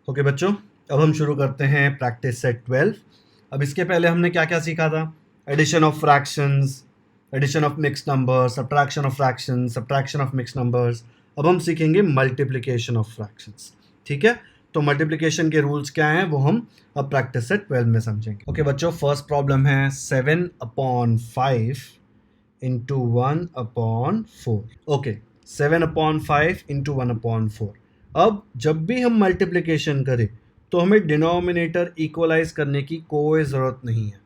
Okay बच्चों, अब हम शुरू करते हैं प्रैक्टिस सेट 12। अब इसके पहले हमने क्या क्या सीखा था? Addition of fractions, addition of mixed numbers, subtraction of fractions, subtraction of mixed numbers. अब हम सीखेंगे मल्टीप्लिकेशन ऑफ फ्रैक्शंस। ठीक है, तो मल्टीप्लिकेशन के रूल्स क्या हैं वो हम अब प्रैक्टिस सेट 12 में समझेंगे। ओके बच्चों, फर्स्ट प्रॉब्लम है 7/5 इंटू 1/4। Okay, 7/5 into 1/4। अब जब भी हम मल्टीप्लिकेशन करें तो हमें डिनोमिनेटर इक्वलाइज करने की कोई ज़रूरत नहीं है।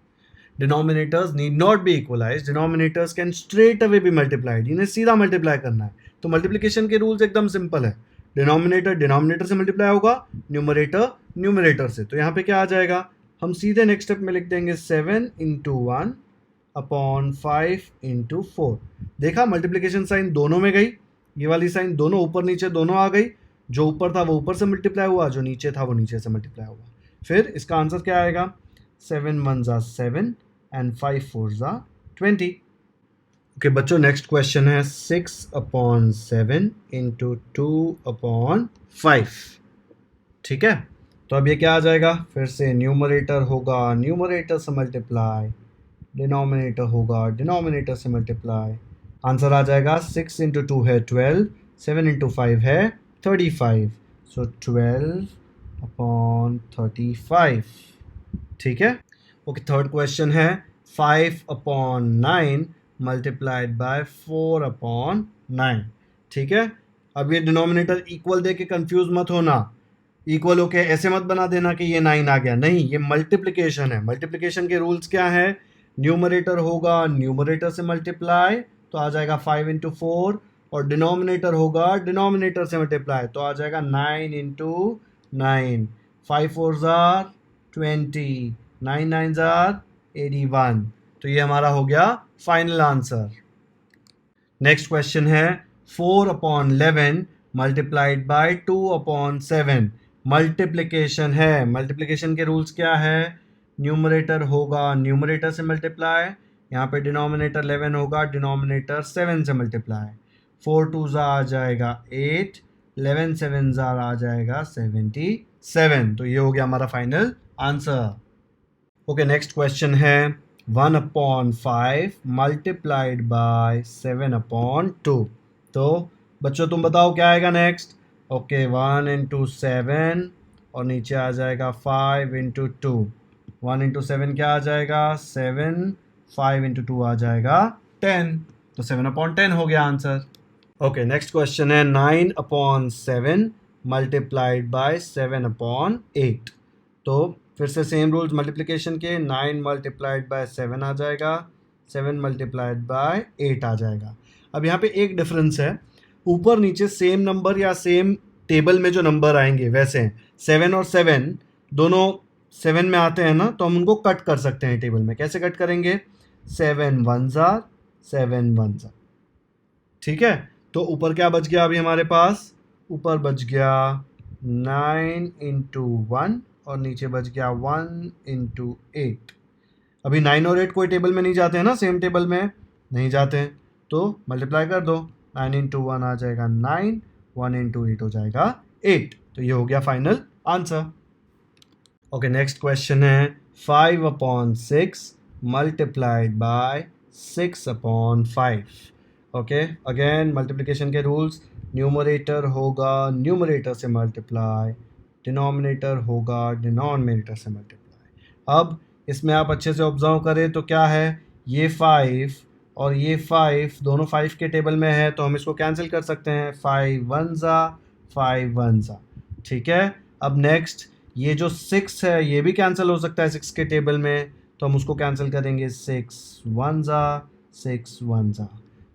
Denominators need not be equalize, denominators can straight away be multiplied, इन्हें सीधा मल्टीप्लाई करना है। तो मल्टीप्लिकेशन के रूल्स एकदम सिंपल है। डिनोमिनेटर डिनोमिनेटर से मल्टीप्लाई होगा, न्यूमरेटर न्यूमरेटर से। तो यहाँ पे क्या आ जाएगा, हम सीधे नेक्स्ट स्टेप में लिख देंगे 7/1/5 इंटू 4। देखा, मल्टीप्लिकेशन साइन दोनों में गई, ये वाली साइन दोनों ऊपर नीचे दोनों आ गई। जो ऊपर था वो ऊपर से मल्टीप्लाई हुआ, जो नीचे था वो नीचे से मल्टीप्लाई हुआ। फिर इसका आंसर क्या आएगा? 7 1 ज़ा 7 एंड 5 4 ज़ा 20। ओके बच्चों, नेक्स्ट क्वेश्चन है 6/7 इंटू 2/5। ठीक है, तो अब ये क्या आ जाएगा? फिर से न्यूमरेटर होगा न्यूमरेटर से मल्टीप्लाई, डिनोमिनेटर होगा डिनोमिनेटर से मल्टीप्लाई। आंसर आ जाएगा 6 इंटू 2 है 12, 7 इंटू 5 है 35, सो 12/35। ठीक है। ओके, थर्ड क्वेश्चन है 5/9 मल्टीप्लाइड बाय 4/9। ठीक है, अब ये डिनोमिनेटर इक्वल दे के कंफ्यूज मत होना। इक्वल होके ऐसे मत बना देना कि ये 9 आ गया, नहीं, ये मल्टीप्लिकेशन है। मल्टीप्लिकेशन के रूल्स क्या है? न्यूमरेटर होगा न्यूमरेटर से मल्टीप्लाई, तो आ जाएगा 5 इंटू 4, और डिनोमिनेटर होगा डिनोमिनेटर से मल्टीप्लाई, तो आ जाएगा 9 इंटू 9। 5 4 ज़ार 20, 9 9 ज़ार 81। तो ये हमारा हो गया फाइनल आंसर। नेक्स्ट क्वेश्चन है 4/11 मल्टीप्लाइड बाय 2/7। मल्टीप्लिकेशन है। मल्टीप्लिकेशन के रूल्स क्या है? न्यूमरेटर होगा न्यूमरेटर से मल्टीप्लाई, यहाँ पे डिनोमिनेटर 11 होगा डिनोमिनेटर 7 से मल्टीप्लाई। 4 2 ज़ा आ जाएगा 8, 11 7 ज़ा आ जाएगा 77। तो ये हो गया हमारा final answer. Okay, next question है 1/5 मल्टीप्लाइड बाय 7/2। तो बच्चों तुम बताओ क्या आएगा नेक्स्ट? ओके, 1 इंटू 7 और नीचे आ जाएगा 5 इंटू 2। 1 इंटू 7 क्या आ जाएगा? 7। 5 इंटू 2 आ जाएगा 10, तो 7/10 हो गया आंसर। ओके, नेक्स्ट क्वेश्चन है 9/7 मल्टीप्लाइड बाय 7/8। तो फिर से सेम रूल्स मल्टीप्लिकेशन के, 9 मल्टीप्लाइड बाय 7 आ जाएगा, 7 मल्टीप्लाइड बाय 8 आ जाएगा। अब यहाँ पे एक डिफरेंस है, ऊपर नीचे सेम नंबर या सेम टेबल में जो नंबर आएंगे वैसे हैं। 7 और 7 दोनों 7 में आते हैं ना, तो हम उनको कट कर सकते हैं टेबल में। कैसे कट करेंगे? 7 1 ज़ार 7 1 ज़ार। ठीक है, तो ऊपर क्या बच गया अभी हमारे पास? ऊपर बच गया 9 इंटू 1 और नीचे बच गया 1 इंटू 8। अभी 9 और 8 कोई टेबल में नहीं जाते हैं ना, सेम टेबल में नहीं जाते हैं, तो मल्टीप्लाई कर दो। 9 इंटू 1 आ जाएगा 9, 1 इंटू 8 हो जाएगा 8। तो ये हो गया final answer. Okay, next question है 5/6 multiplied by 6/5। Okay, again multiplication के रूल्स, न्यूमरेटर होगा न्यूमरेटर से मल्टीप्लाई, डिनोमिनेटर होगा डिनोमिनेटर से मल्टीप्लाई। अब इसमें आप अच्छे से ऑब्जर्व करें तो क्या है, ये 5 और ये 5 दोनों 5 के टेबल में है, तो हम इसको कैंसिल कर सकते हैं। 5 1 ज़ा 5 1 ज़ा। ठीक है, अब नेक्स्ट ये जो 6 है ये भी कैंसिल हो सकता है 6 के टेबल में, तो हम उसको कैंसिल करेंगे। 6 1 ज़ा 6 1 ज़ा।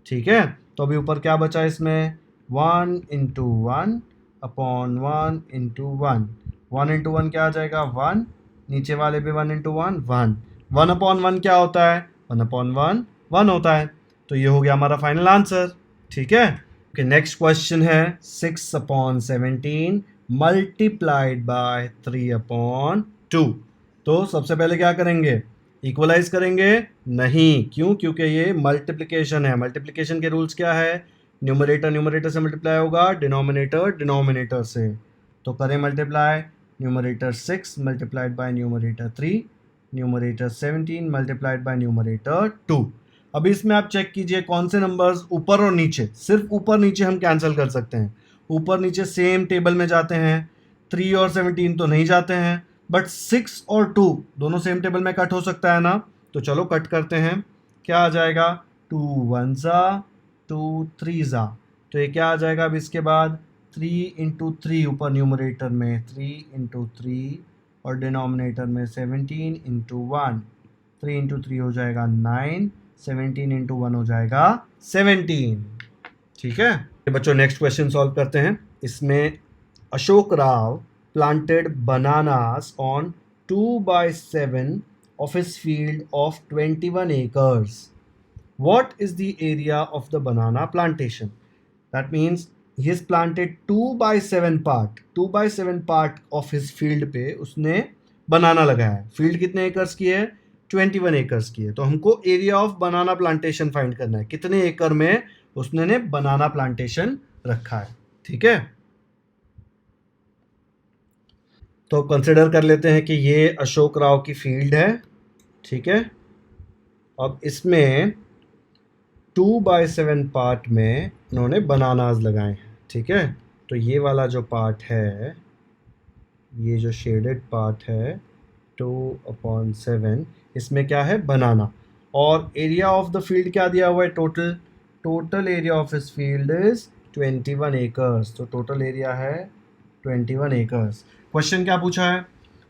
ठीक है, तो अभी ऊपर क्या बचा इसमें? 1 इंटू 1 अपॉन 1 इंटू 1। 1 इंटू 1 क्या आ जाएगा? 1। नीचे वाले भी 1 इंटू 1 1। 1/1 क्या होता है? 1/1 1 होता है। तो ये हो गया हमारा फाइनल आंसर। ठीक है। ओके, नेक्स्ट क्वेश्चन है 6/17 मल्टीप्लाइड बाय 3/2। तो सबसे पहले क्या करेंगे? इक्वलाइज करेंगे? नहीं, क्यों? क्योंकि ये मल्टीप्लिकेशन है। मल्टीप्लिकेशन के रूल्स क्या है? न्यूमरेटर न्यूमरेटर से मल्टीप्लाई होगा, डिनोमिनेटर डिनोमिनेटर से। तो करें multiply, numerator 6 multiplied by numerator 3, numerator 17 multiplied by numerator 2। अभी इसमें आप चेक कीजिए कौन से नंबर्स ऊपर और नीचे, सिर्फ ऊपर नीचे हम कैंसिल कर सकते हैं। ऊपर नीचे सेम टेबल में जाते हैं, 3 और 17 तो नहीं जाते हैं, बट 6 और 2 दोनों सेम टेबल में कट हो सकता है ना, तो चलो कट करते हैं। क्या आ जाएगा, 2 1 ज़ा 2 3 ज़ा, तो ये क्या आ जाएगा अब इसके बाद 3 इंटू 3 ऊपर न्यूमरेटर में 3 इंटू 3 और डिनोमिनेटर में 17 इंटू 1, 3 इंटू 3 हो जाएगा 9, 17 इंटू 1 हो जाएगा 17। ठीक है बच्चों, नेक्स्ट क्वेश्चन सॉल्व करते हैं। इसमें Ashok Rao planted bananas on 2/7 of his field of 21 acres. What is the area of the banana plantation? That means he has planted 2/7 part, 2/7 part of his field पे उसने बनाना लगाया है। फील्ड कितने एकर्स की है, 21 एकर्स की है। तो हमको area of banana plantation find करना है, कितने एकड़ में उसने ने बनाना प्लांटेशन रखा है। ठीक है, तो कंसिडर कर लेते हैं कि ये अशोक राव की फील्ड है। ठीक है, अब इसमें 2/7 पार्ट में उन्होंने बनानाज लगाए हैं। ठीक है, तो ये वाला जो पार्ट है, ये जो शेडेड पार्ट है 2/7, इसमें क्या है, बनाना। और एरिया ऑफ द फील्ड क्या दिया हुआ है, टोटल एरिया ऑफ इस फील्ड इज 21 एकर्स। तो टोटल एरिया है 21 एकर्स। क्वेश्चन क्या पूछा है,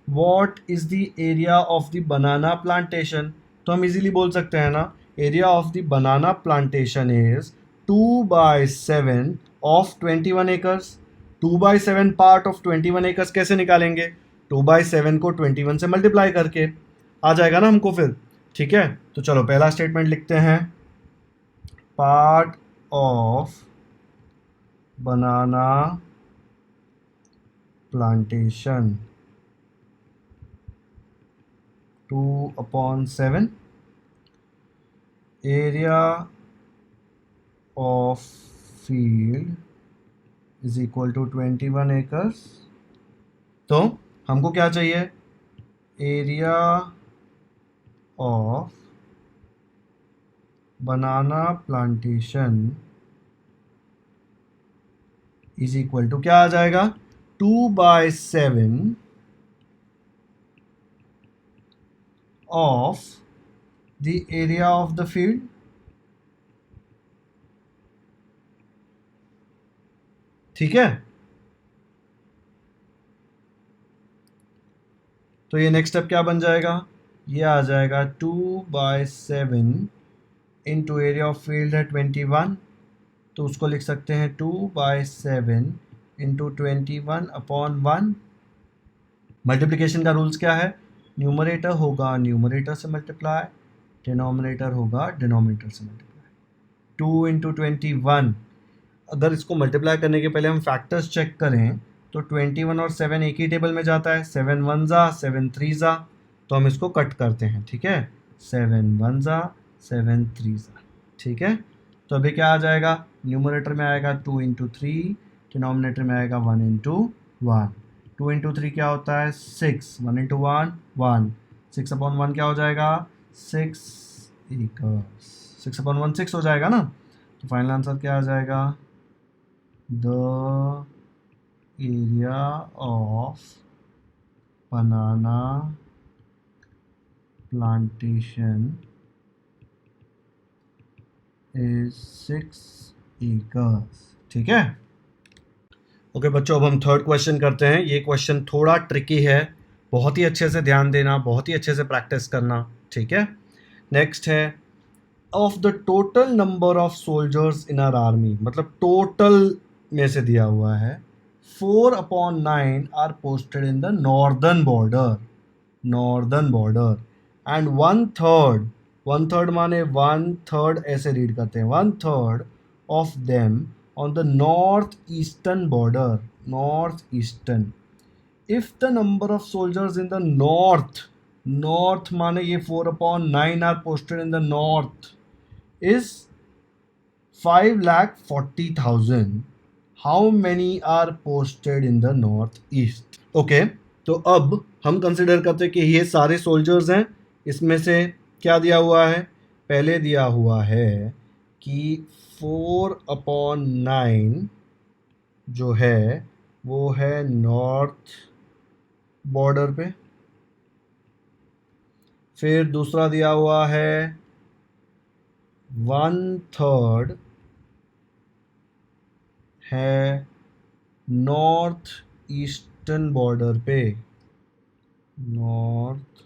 what is the area of the banana plantation. तो हम इजीली बोल सकते हैं ना, area of the banana plantation is 2/7 of 21 acres. 2/7 part of 21 acres कैसे निकालेंगे, 2/7 को 21 से मल्टीप्लाई करके आ जाएगा ना हमको फिर। ठीक है, तो चलो पहला स्टेटमेंट लिखते हैं, part of banana plantation 2/7, area of field is equal to 21 acres. तो हमको क्या चाहिए, area of banana plantation is equal to क्या आ जाएगा, 2/7 of the area of the field. ठीक है, तो ये नेक्स्ट स्टेप क्या बन जाएगा, ये आ जाएगा 2/7 इंटू एरिया ऑफ फील्ड है 21, तो उसको लिख सकते हैं 2/7 इंटू 21/1। मल्टीप्लिकेशन का रूल्स क्या है, न्यूमरेटर होगा न्यूमरेटर से मल्टीप्लाई, डिनोमिनेटर होगा डिनोमिनेटर से मल्टीप्लाई। 2 इंटू 21, अगर इसको मल्टीप्लाई करने के पहले हम फैक्टर्स चेक करें तो 21 और 7 एक ही टेबल में जाता है, 7 1 ज़ा 7 3 ज़ा, तो हम इसको कट करते हैं। ठीक है, 7 1 ज़ा 7 3 ज़ा। ठीक है, तो अभी क्या आ जाएगा, न्यूमरेटर में आएगा 2 इंटू 3, डिनोमिनेटर में आएगा 1 इंटू 1। 2 इंटू 3 क्या होता है 6, 1 इंटू 1 1, 6/1 क्या हो जाएगा 6 एकर्स, 6/1 6 हो जाएगा ना। तो फाइनल आंसर क्या आ जाएगा, the area of banana plantation is 6 acres. ठीक है, ओके बच्चों, अब हम थर्ड क्वेश्चन करते हैं। ये क्वेश्चन थोड़ा ट्रिकी है, बहुत ही अच्छे से ध्यान देना, बहुत ही अच्छे से प्रैक्टिस करना। ठीक है, नेक्स्ट है, of the total number of soldiers in our army, मतलब टोटल में से दिया हुआ है 4/9 are posted in the northern border and 1/3 माने 1/3 ऐसे रीड करते हैं, 1/3 of them on the northeastern border, northeastern. If the number of soldiers in the north माने ये 4/9 are posted in the north is 5,40,000, how many are posted in the northeast? Okay, तो अब हम consider करते हैं कि ये सारे सोल्जर्स हैं, इसमें से क्या दिया हुआ है, पहले दिया हुआ है कि 4/9 जो है वो है नॉर्थ बॉर्डर पे। फिर दूसरा दिया हुआ है 1/3 है नॉर्थ ईस्टर्न बॉर्डर पे, नॉर्थ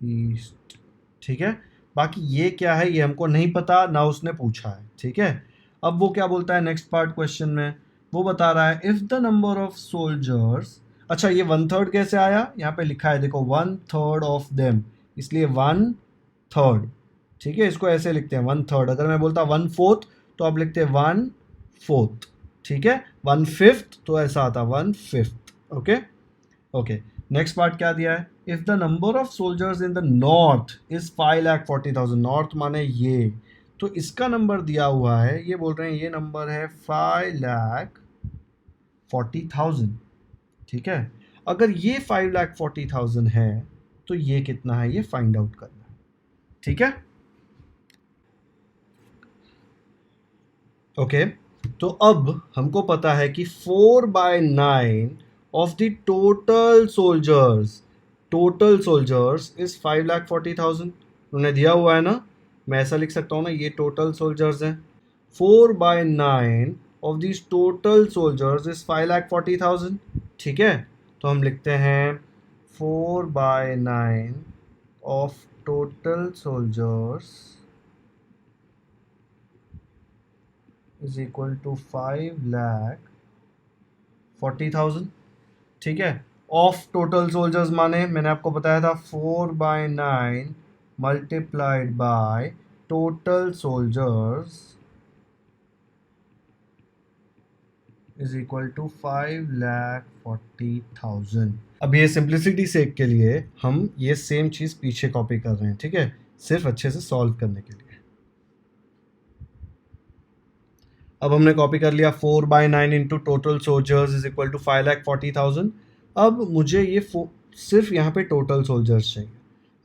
ईस्ट। ठीक है, बाकी ये क्या है ये हमको नहीं पता, ना उसने पूछा है। ठीक है, अब वो क्या बोलता है नेक्स्ट पार्ट क्वेश्चन में, वो बता रहा है if the number of soldiers. अच्छा, ये 1/3 कैसे आया, यहाँ पे लिखा है देखो 1/3 ऑफ देम, इसलिए 1/3। ठीक है, इसको ऐसे लिखते हैं 1/3। अगर मैं बोलता 1/4 तो आप लिखते हैं 1/4। ठीक है, 1/5 तो ऐसा आता 1/5। ओके ओके, नेक्स्ट पार्ट क्या दिया है, if the number of soldiers in the north is 5,40,000, north माने ये, तो इसका नंबर दिया हुआ है, ये बोल रहे हैं ये नंबर है 5,40,000। ठीक है, अगर ये 5,40,000 है तो ये कितना है ये फाइंड आउट करना है। ठीक है, ओके तो अब हमको पता है कि 4/9 of the total soldiers is 5,40,000। उन्हें दिया हुआ है ना, मैं ऐसा लिख सकता हूँ ना, ये टोटल सोल्जर्स हैं। 4/9 of this total soldiers is 5,40,000। ठीक है, तो हम लिखते हैं 4/9 of total soldiers is equal to 5,40,000। ठीक है, ऑफ टोटल सोल्जर्स माने मैंने आपको बताया था 4/9 multiplied by total soldiers is equal to 5,40,000। अब ये सिंप्लिसिटी सेक के लिए हम ये सेम चीज़ पीछे कॉपी कर रहे हैं। ठीक है, सिर्फ अच्छे से सॉल्व करने के लिए। अब हमने कॉपी कर लिया 4/9 into total soldiers is equal to 5,40,000। अब मुझे ये सिर्फ यहाँ पे टोटल सोल्जर्स चाहिए।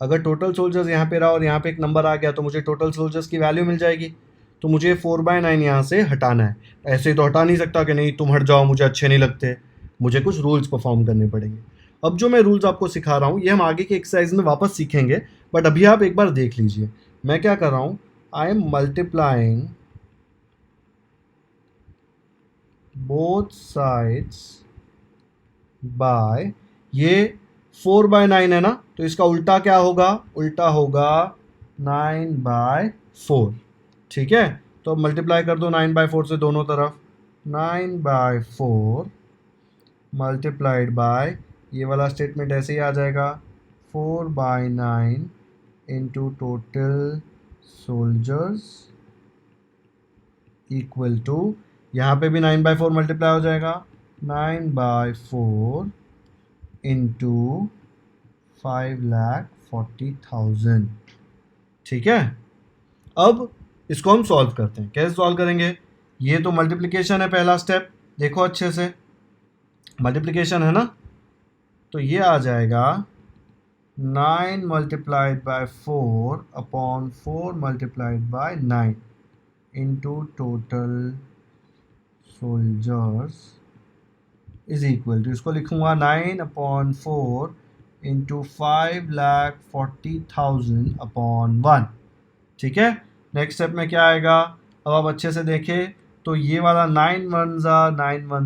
अगर टोटल सोल्जर्स यहाँ पे रहा और यहाँ पे एक नंबर आ गया तो मुझे टोटल सोल्जर्स की वैल्यू मिल जाएगी। तो मुझे 4/9 यहाँ से हटाना है। ऐसे ही तो हटा नहीं सकता कि नहीं तुम हट जाओ, मुझे अच्छे नहीं लगते, मुझे कुछ रूल्स परफॉर्म करने पड़ेंगे। अब जो मैं रूल्स आपको सिखा रहा हूँ ये हम आगे के एक्सरसाइज में वापस सीखेंगे, बट अभी आप एक बार देख लीजिए मैं क्या कर रहा हूँ। I am multiplying both sides by, ये 4/9 है ना, तो इसका उल्टा क्या होगा, उल्टा होगा 9/4। ठीक है, तो अब मल्टीप्लाई कर दो 9/4 से दोनों तरफ, 9/4 मल्टीप्लाइड बाय, ये वाला स्टेटमेंट ऐसे ही आ जाएगा 4/9 into total soldiers equal to, यहाँ पे भी 9/4 मल्टीप्लाई हो जाएगा 9/4 इंटू 5,40,000। ठीक है, अब इसको हम सॉल्व करते हैं। कैसे सॉल्व करेंगे, ये तो मल्टीप्लिकेशन है पहला स्टेप, देखो अच्छे से मल्टीप्लिकेशन है ना, तो ये आ जाएगा 9 multiplied by 4 upon 4 multiplied by 9 into total soldiers is equal to, इसको लिखूंगा 9/4 इंटू 5,40,000 अपॉन 1। ठीक है, नेक्स्ट स्टेप में क्या आएगा, अब आप अच्छे से देखें तो ये वाला 9 1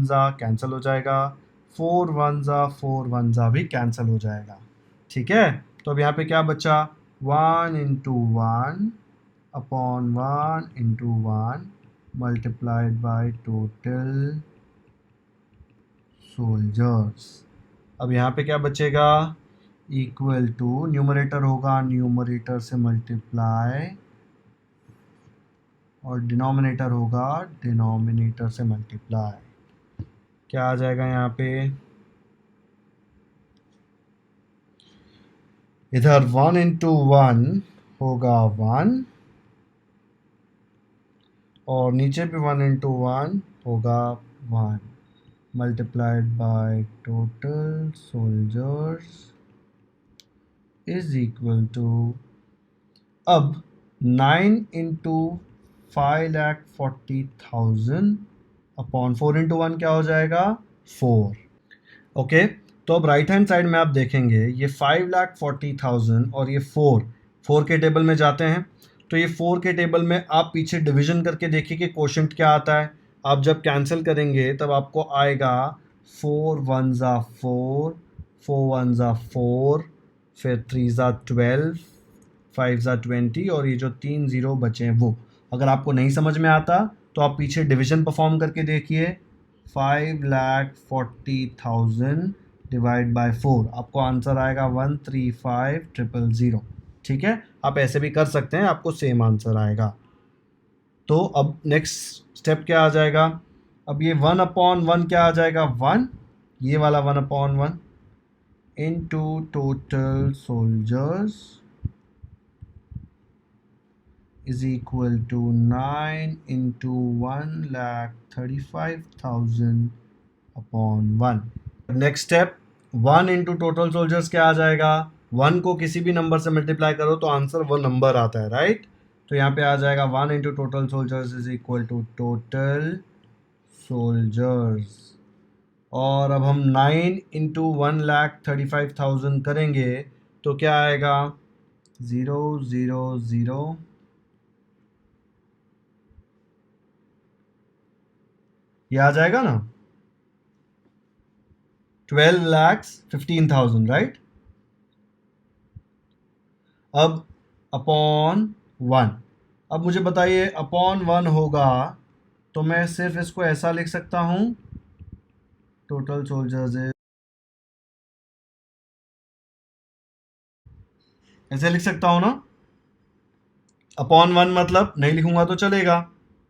जा कैंसिल हो जाएगा, 4 1 भी कैंसिल हो जाएगा। ठीक है, तो अब यहाँ पे क्या बचा, 1/1 upon 1/1 multiplied by total soldiers. अब यहाँ पे क्या बचेगा, इक्वल टू, न्यूमरेटर होगा न्यूमरेटर से मल्टीप्लाई और डिनोमिनेटर होगा डिनोमिनेटर से मल्टीप्लाई। क्या आ जाएगा यहाँ पे, इधर 1/1 होगा 1 और नीचे भी 1/1 होगा 1। multiplied by total soldiers is equal to, अब 9 इंटू 5,40,000 अपॉन 4 इंटू 1 क्या हो जाएगा 4। ओके, तो अब राइट हैंड साइड में आप देखेंगे ये 5,40,000 और ये 4 के टेबल में जाते हैं। तो ये 4 के टेबल में आप पीछे डिवीजन करके देखिए कि क्वोशंट क्या आता है। आप जब कैंसिल करेंगे तब आपको आएगा 4 1 ज़ा 4, 4 1 ज़ा 4, फिर 3 ज़ा 12, 5 ज़ा 20 और ये जो 3 ज़ीरो बचे हैं वो। अगर आपको नहीं समझ में आता तो आप पीछे डिवीजन परफॉर्म करके देखिए। 5,40,000 डिवाइड बाय 4, आपको आंसर आएगा 135,000। ठीक है, आप ऐसे भी कर सकते हैं, आपको सेम आंसर आएगा। तो अब नेक्स्ट स्टेप क्या आ जाएगा, अब ये 1/1 क्या आ जाएगा 1, ये वाला 1/1 into total soldiers is equal to 9 into 1,35,000 upon 1। Next step 1 into total soldiers क्या आ जाएगा, 1 को किसी भी नंबर से मल्टीप्लाई करो तो आंसर वो नंबर आता है, राइट। तो यहाँ पे आ जाएगा 1 into total soldiers is equal to total soldiers. और अब हम 9 इंटू 1,35,000 करेंगे तो क्या आएगा 0 0 0, ये आ जाएगा ना 12,15,000, राइट। अब अपॉन 1, अब मुझे बताइए अपॉन 1 होगा तो मैं सिर्फ इसको ऐसा लिख सकता हूं, टोटल सोल्जर्स ऐसे लिख सकता हूं ना। अपॉन 1 मतलब नहीं लिखूंगा तो चलेगा।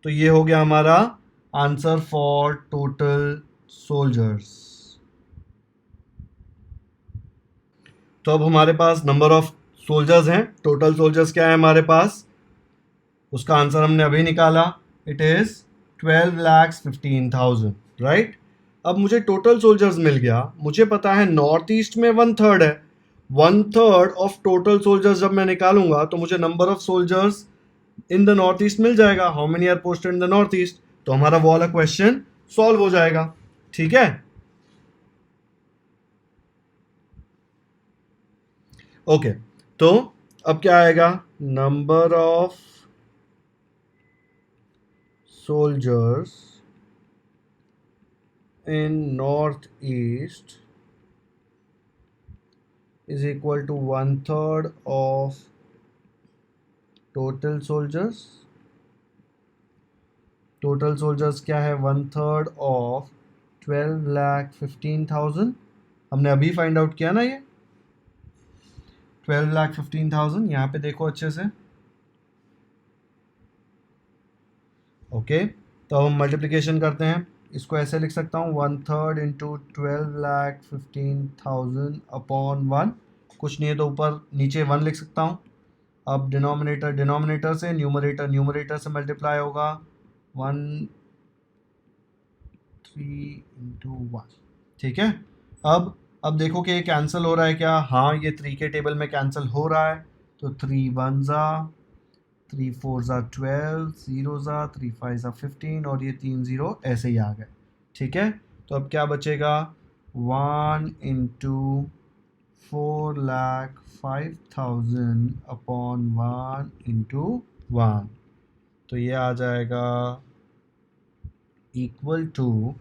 तो ये हो गया हमारा आंसर फॉर टोटल सोल्जर्स। तो अब हमारे पास नंबर ऑफ सोल्जर्स हैं, टोटल सोल्जर्स क्या है हमारे पास, उसका आंसर हमने अभी निकाला, इट इज 12,15,000, राइट। अब मुझे टोटल सोल्जर्स मिल गया, मुझे पता है नॉर्थ ईस्ट में 1/3 है, 1/3 ऑफ टोटल सोल्जर्स जब मैं निकालूंगा तो मुझे number of soldiers in the north east मिल जाएगा, how many are posted in the north east. तो हमारा वो वाला क्वेश्चन सॉल्व हो जाएगा। ठीक है, ओके। तो अब क्या आएगा, number of soldiers in north east is equal to 1/3 of total soldiers। Total soldiers क्या है 1/3 ऑफ 12,15,000, हमने अभी फाइंड आउट किया ना ये 12,15,000, यहाँ पे देखो अच्छे से। ओके, तो हम मल्टीप्लिकेशन करते हैं, इसको ऐसे लिख सकता हूँ 1/3 इंटू 12,15,000 अपॉन 1, कुछ नहीं है तो ऊपर नीचे 1 लिख सकता हूँ। अब डिनोमिनेटर डिनोमिनेटर से, न्यूमरेटर न्यूमरेटर से मल्टीप्लाई होगा 1 3 इंटू 1। ठीक है, अब देखो कि ये कैंसिल हो रहा है क्या, हाँ ये 3 के टेबल में कैंसिल हो रहा है। तो 3 1 ज़ा, 3 4 ज़ा 12, 0 ज़ा, 3 5 ज़ा 15 और ये 3 0 ऐसे ही आ गए। ठीक है, तो अब क्या बचेगा 1 इंटू 4,05,000 अपॉन 1 इंटू 1, तो ये आ जाएगा इक्वल टू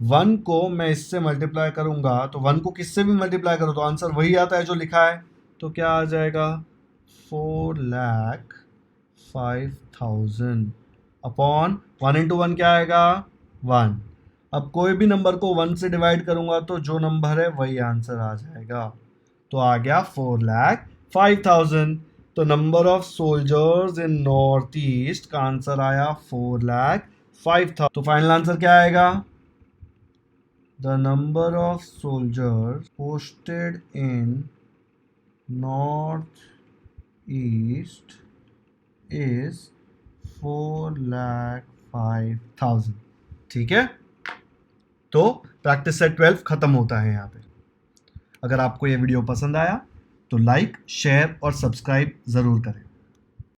1 को मैं इससे मल्टीप्लाई करूंगा तो 1 को किससे भी मल्टीप्लाई करो तो आंसर वही आता है जो लिखा है। तो क्या आ जाएगा 4,05,000 अपॉन 1 इंटू 1 क्या आएगा 1। अब कोई भी नंबर को 1 से डिवाइड करूंगा तो जो नंबर है वही आंसर आ जाएगा। तो आ गया 4,05,000। तो number of soldiers in north east का आंसर आया 4,05,000। तो फाइनल आंसर क्या आएगा, the number of soldiers posted in north east is 4,05,000। ठीक है, तो प्रैक्टिस सेट 12 खत्म होता है यहाँ पे। अगर आपको ये वीडियो पसंद आया तो लाइक, शेयर और सब्सक्राइब ज़रूर करें।